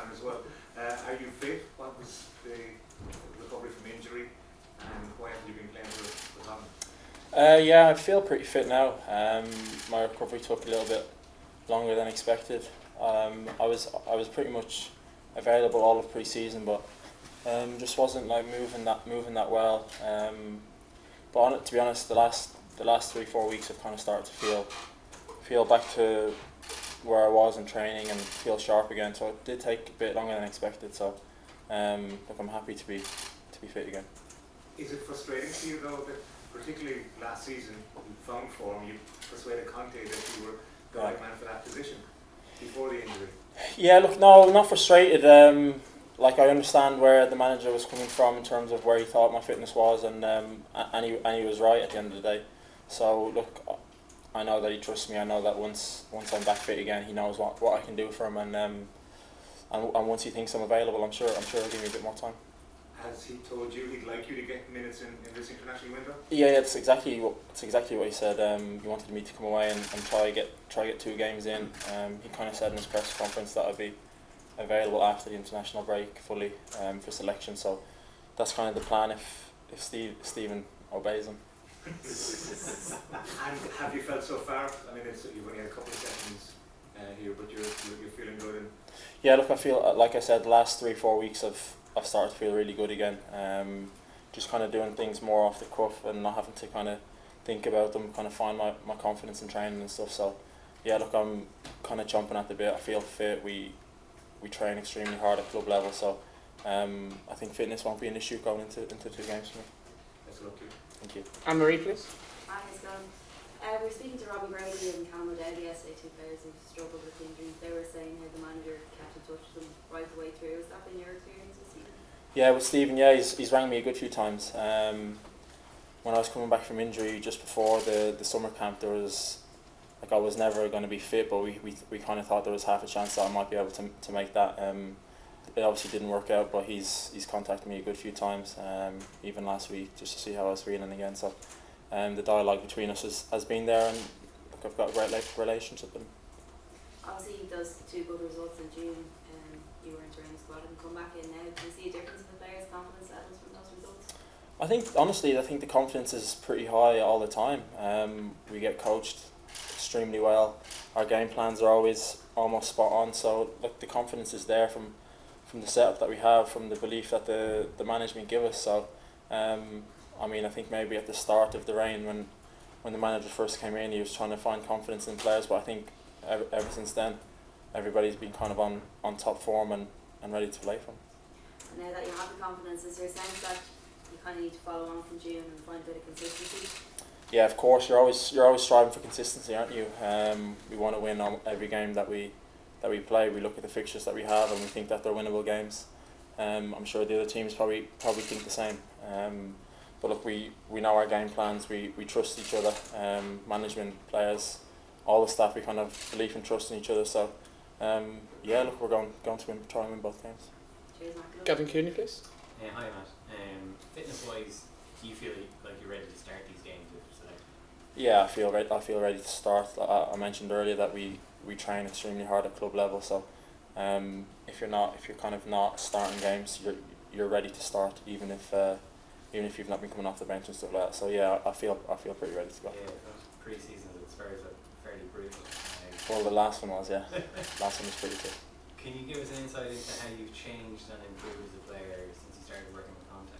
man as well. Are you fit? What was the recovery from injury, and why haven't you been playing for Tottenham? Yeah, I feel pretty fit now. My recovery took a little bit longer than expected. I was pretty much available all of pre-season, but just wasn't like moving that well. But to be honest, the last 3-4 weeks I've kind of started to feel back to where I was in training and feel sharp again. So it did take a bit longer than expected. So look, I'm happy to be fit again. Is it frustrating to you though that particularly last season you found form, you persuaded Conte that you were the right man for that position before the injury? Yeah, look, no, not frustrated. Like I understand where the manager was coming from in terms of where he thought my fitness was, and he was right at the end of the day. So look, I know that he trusts me. I know that once I'm back fit again, he knows what I can do for him, and once he thinks I'm available, I'm sure he'll give me a bit more time. Has he told you he'd like you to get minutes in this international window? Yeah, it's exactly what he said. He wanted me to come away and try get 2 games in. He kind of said in his press conference that I'd be available after the international break fully for selection. So that's kind of the plan if Stephen obeys him. And have you felt so far? I mean, you've only had a couple of sessions here, but you're feeling good. And yeah, look, I feel like I said, the last 3-4 weeks I've started to feel really good again. Just kind of doing things more off the cuff and not having to kind of think about them, kind of find my confidence in training and stuff. So yeah, look, I'm kind of chomping at the bit. I feel fit. We train extremely hard at club level, so I think fitness won't be an issue going into 2 games for me. That's lucky. Thank you. Anne-Marie, please. Hi, how's it going? We were speaking to Robbie Brady and Callum O'Dowd yesterday, 2 players who've struggled with injuries. They were saying how the manager kept in touch with them right the way through. Has that been your experience with Stephen? Yeah, with Stephen, yeah, he's rang me a good few times. When I was coming back from injury just before the summer camp, there was I was never going to be fit, but we kind of thought there was half a chance that I might be able to make that. It obviously didn't work out, but he's contacted me a good few times, even last week, just to see how I was feeling again. So the dialogue between us has been there, and look, I've got a great relationship with him. Obviously, those 2 good results in June, you were entering the squad and come back in now. Do you see a difference in the players' confidence levels from those results? I think the confidence is pretty high all the time. We get coached extremely well. Our game plans are always almost spot on. So look, the confidence is there from the setup that we have, from the belief that the management give us. So I mean, I think maybe at the start of the reign when the manager first came in, he was trying to find confidence in players. But I think ever since then, everybody's been kind of on top form and ready to play for him. And now that you have the confidence, is there a sense that you kind of need to follow on from June and find a bit of consistency? Yeah, of course. You're always striving for consistency, aren't you? We want to win every game that we play. We look at the fixtures that we have and we think that they're winnable games. I'm sure the other teams probably think the same. But look, we know our game plans. We trust each other. Management, players, all the staff. We kind of believe and trust in each other. So yeah, look, we're going to try and win both games. Cheers, Mark. Gavin Cooney, please. Hi, Matt. Fitness-wise, do you feel like you're ready to start these games with selection? Yeah, I feel ready to start. I mentioned earlier that we train extremely hard at club level. So if you're kind of not starting games, you're ready to start, even if you've not been coming off the bench and stuff like that. So yeah, I feel pretty ready to go. Yeah, pre-season at Spurs are fairly brutal. Well, the last one was, yeah. Last one was pretty good. Can you give us an insight into how you've changed and improved as a player since you started working with Conte?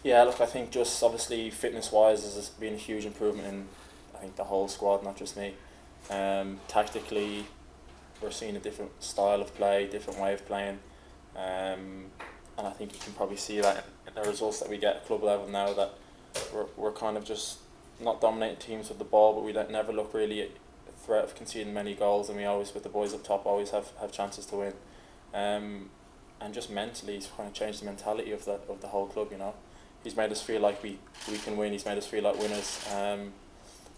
Yeah, look, I think just obviously fitness-wise has been a huge improvement in, I think, the whole squad, not just me. Tactically, we're seeing a different style of play, different way of playing, and I think you can probably see that in the results that we get at club level now, that we're kind of just not dominating teams with the ball, but we never look really at a threat of conceding many goals, and we always, with the boys up top, always have chances to win. And just mentally, he's kind of changed the mentality of the whole club. You know, he's made us feel like we can win. He's made us feel like winners.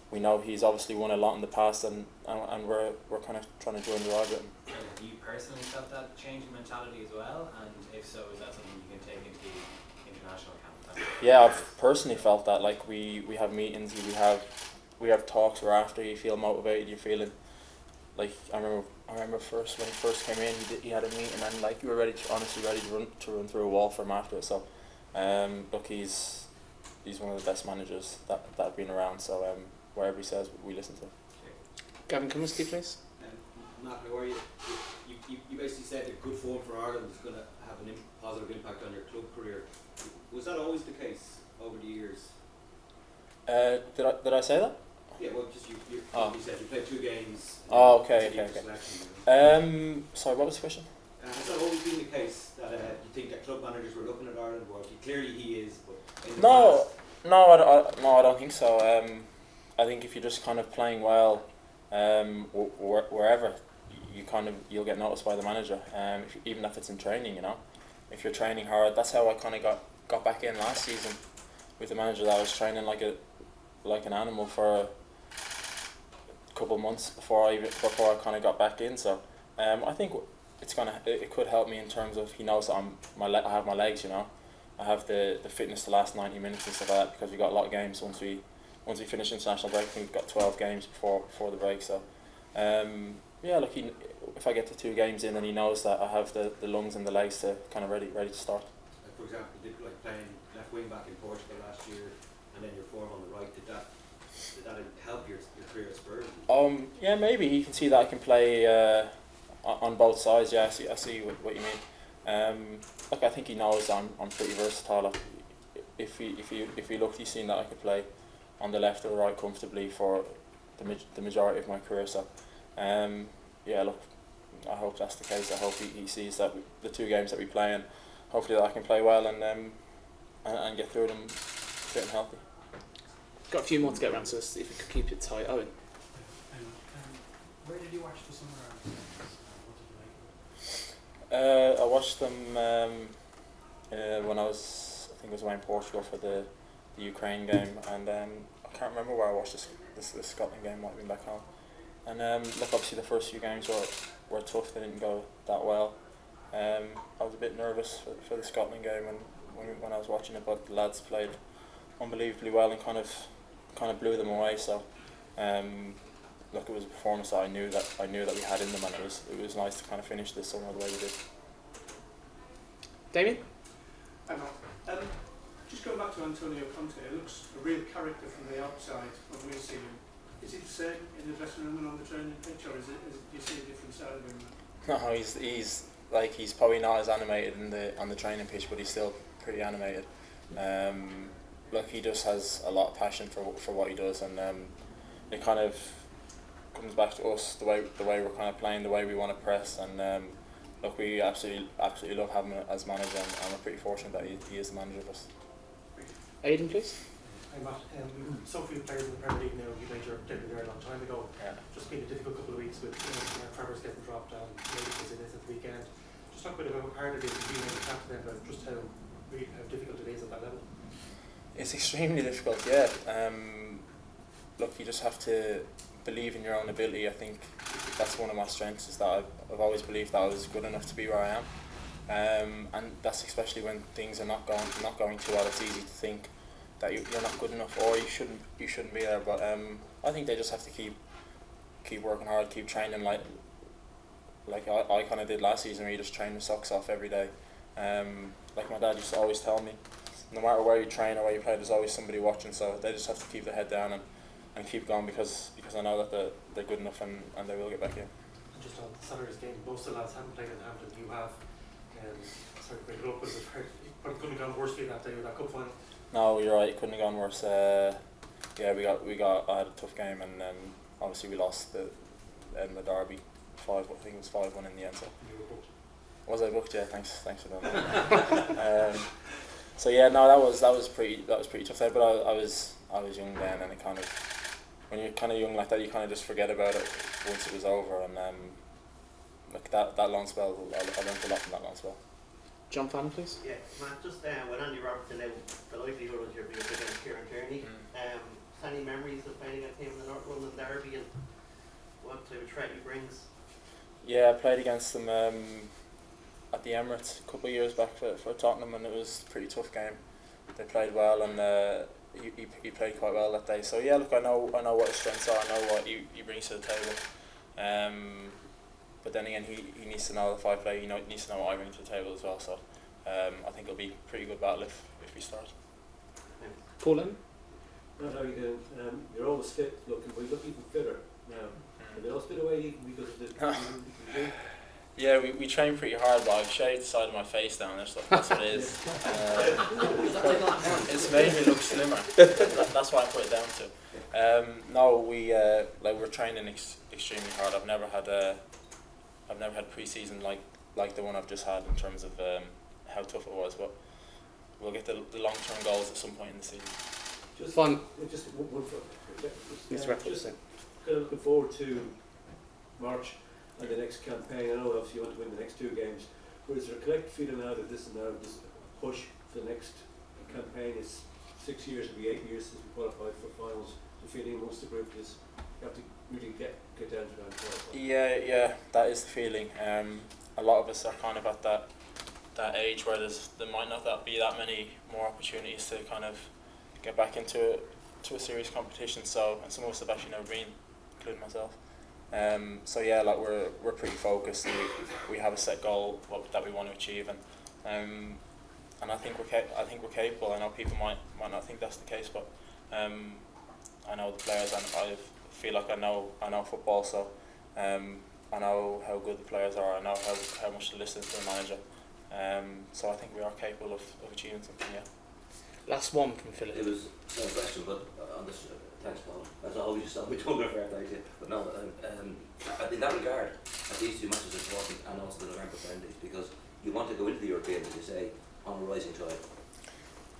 We know he's obviously won a lot in the past, and we're kind of trying to join the ride with him. Have you personally felt that change in mentality as well? And if so, is that something you can take into the international camp? Yeah, I've personally felt that. Like we have meetings, we have talks where after you feel motivated, you're feeling like I remember first when he first came in, he had a meeting and like you were honestly ready to run through a wall for him after it. So, look, he's one of the best managers that have been around. So wherever he says, we listen to. Gavin Cummiskey, please. Matt, how are you? You basically said that good form for Ireland is going to have a positive impact on your club career. Was that always the case over the years? Did I say that? Yeah, well, just you said you played 2 games. Oh, okay. Sorry, what was the question? Has that always been the case that you think that club managers were looking at Ireland? Well, clearly he is, but in the past, No, I don't think so. I think if you're just kind of playing well, wherever, you'll get noticed by the manager. Even if it's in training, if you're training hard. That's how I kind of got back in last season with the manager. That I was training like an animal for a couple of months before I kind of got back in. So I think it could help me in terms of he knows that I have my legs. I have the fitness to last 90 minutes and stuff like that, because we got a lot of games once we finish international break. I think we've got 12 games before the break. So look, if I get to 2 games in and he knows that I have the lungs and the legs to kind of ready to start. for example, did like playing left wing back in Portugal last year, and then your form on the right, did that help your career at Spurs? Yeah, maybe he can see that I can play on both sides. Yeah, I see what you mean. Look, I think he knows I'm pretty versatile. Like, if he looked, he's seen that I could play on the left or the right comfortably for the majority of my career. So, look, I hope that's the case. I hope he sees that the 2 games that we play, and hopefully that I can play well and get through them fit and healthy. Got a few more to get around, so let's see if we could keep it tight. Owen. Where did you watch the Summer Games? What did you like? I watched them when I think it was away in Portugal for the Ukraine game, and I can't remember where I watched the Scotland game. Might have been back home. And look, obviously the first few games were tough. They didn't go that well. I was a bit nervous for the Scotland game when I was watching it, but the lads played unbelievably well and kind of blew them away. So look, it was a performance that I knew that we had in them, and it was nice to kind of finish this summer the way we did. Damien? I know. Just going back to Antonio Conte, it looks a real character from the outside when we see him. Is he the same in the dressing room and on the training pitch, or do you see a different side of him? No, he's probably not as animated on the training pitch, but he's still pretty animated. Look, he just has a lot of passion for what he does, and it kind of comes back to us the way we're kind of playing, the way we want to press, and look, we absolutely love having him as manager, and we're pretty fortunate that he is the manager of us. Aidan, please. Hi Matt, so few players in the Premier League now. You made your debut there a long time ago. Yeah. Just been a difficult couple of weeks with Trevor's getting dropped and maybe was in this at the weekend. Just talk a bit about how hard it is to be able to chat to them about just how difficult it is at that level. It's extremely difficult, yeah. Look, you just have to believe in your own ability. I think that's one of my strengths, is that I've always believed that I was good enough to be where I am. And that's especially when things are not going too well. It's easy to think that you're not good enough, or you shouldn't be there. But I think they just have to keep working hard, keep training like I kind of did last season, where you just train your socks off every day. Like my dad used to always tell me, no matter where you train or where you play, there's always somebody watching. So they just have to keep their head down and keep going, because I know that they're good enough and they will get back in. And just on Saturday's game, most of the lads haven't played in Hampton. You have. Sorry to bring it up, but it couldn't have gone worse for you that day with that cup final. No, you're right. It couldn't have gone worse. I had a tough game, and obviously we lost the derby 5. I think it was 5-1 in the end. So. You were booked. Was I booked? Yeah, thanks for that. So yeah, no, that was pretty tough there. But I was young then, and it kind of, when you're kind of young like that, you kind of just forget about it once it was over. And like that long spell, I learned a lot from that long spell. John Fallon, please. Yeah, Matt, just when Andy Robertson out, the likelihood was you're being against Kieran Tierney. Any memories of playing against him in the North London derby, and what type of threat he brings? Yeah, I played against them at the Emirates a couple of years back for Tottenham, and it was a pretty tough game. They played well, and he played quite well that day. So yeah, look, I know what his strengths are. I know what he brings to the table. But then again, he needs to know if I play. He needs to know what I bring to the table as well. So I think it'll be a pretty good battle if we start. Paul then? Not how you doing? You're always fit looking, but you look even fitter now. Have you lost a bit of weight even because of the Yeah, we train pretty hard, but I've shaved the side of my face down there, so that's what it is. It's made me look slimmer. That's why I put it down to. No, we're training extremely hard. I've never had pre-season like the one I've just had in terms of how tough it was, but we'll get the long-term goals at some point in the season. Just Fun. Just one for Let's wrap up just soon. kind of looking forward to March and the next campaign. I know obviously you want to win the next 2 games, but is there a collective feeling now that this push for the next campaign is 6 years, it'll be 8 years since we qualified for finals? The feeling amongst the group is you have to really get down to that qualify. Yeah, that is the feeling. A lot of us are kind of at that age where there might not be that many more opportunities to kind of get back into a serious competition. So, and some of us have actually never been, including myself. So yeah, like we're pretty focused. We have a set goal that we want to achieve, and I think we're capable. I know people might not think that's the case, but I know the players, and I feel like I know football. So I know how good the players are. I know how much to listen to the manager. So I think we are capable of achieving something. Yeah. Last one from Philip. It was no question, but on this, thanks, Paul. As always, you stop me talking about fair play to you. But no, in that regard, these 2 matches are important, and also the November friendlies, because you want to go into the European, as you say, on a rising tide.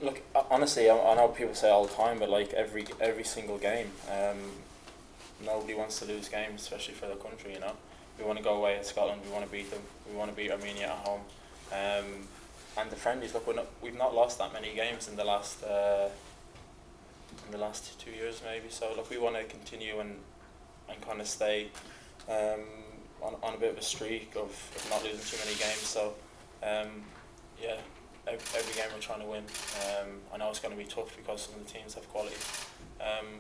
Look, honestly, I know people say all the time, but like every single game, nobody wants to lose games, especially for their country. You know, we want to go away at Scotland. We want to beat them. We want to beat Armenia at home. And the friendlies, look, we've not lost that many games in the last 2 years maybe. So look, we want to continue and kind of stay on a bit of a streak of not losing too many games. So yeah, every game we're trying to win. I know it's going to be tough because some of the teams have quality,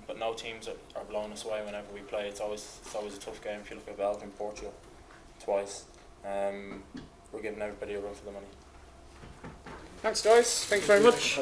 but no teams are blowing us away whenever we play. It's always a tough game. If you look at Belgium, Portugal, twice, we're giving everybody a run for the money. Thanks, guys. Thank you very much.